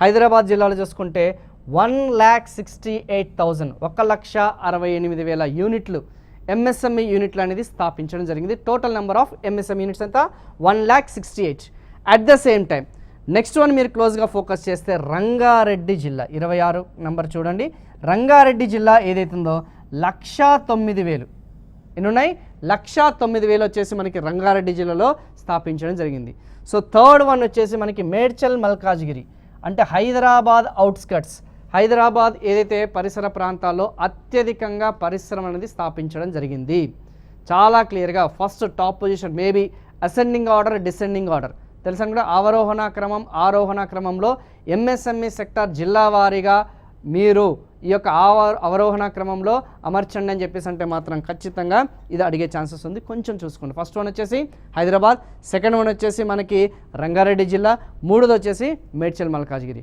హైదరాబాద్ జిల్లాలో చూసుకుంటే 1,68,000 1,68,000 యూనిట్లు ఎంఎస్ఎంఈ యూనిట్లు అనేది స్థాపించడం జరిగింది. Total number of MSME units అంతా 1,68,000. At the same time next one మీరు క్లోజ్గా ఫోకస్ చేస్తే రంగారెడ్డి జిల్లా 26 నెంబర్ చూడండి. రంగారెడ్డి జిల్లా ఏదైతుందో 1,09,000 ఎన్ని ఉన్నాయి, 1,09,000 వచ్చేసి మనకి రంగారెడ్డి జిల్లాలో స్థాపించడం జరిగింది. సో థర్డ్ వన్ వచ్చేసి మనకి మేడ్చల్ మల్కాజ్గిరి అంటే హైదరాబాద్ అవుట్స్కట్స్, హైదరాబాద్ ఏదైతే పరిసర ప్రాంతాల్లో అత్యధికంగా పరిశ్రమ అనేది స్థాపించడం జరిగింది. చాలా క్లియర్గా first top position, maybe ascending order descending order తెలుసా కూడా, అవరోహణ క్రమం ఆరోహణ క్రమంలో ఎంఎస్ఎంఈ సెక్టార్ జిల్లా వారీగా మీరు ఈ యొక్క అవరోహణ క్రమంలో అమర్చండి అని చెప్పేసి అంటే మాత్రం ఖచ్చితంగా ఇది అడిగే ఛాన్సెస్ ఉంది. కొంచెం చూసుకోండి. ఫస్ట్ వన్ వచ్చేసి హైదరాబాద్, సెకండ్ వన్ వచ్చేసి మనకి రంగారెడ్డి జిల్లా, మూడోది వచ్చేసి మేడ్చల్ మల్కాజ్గిరి.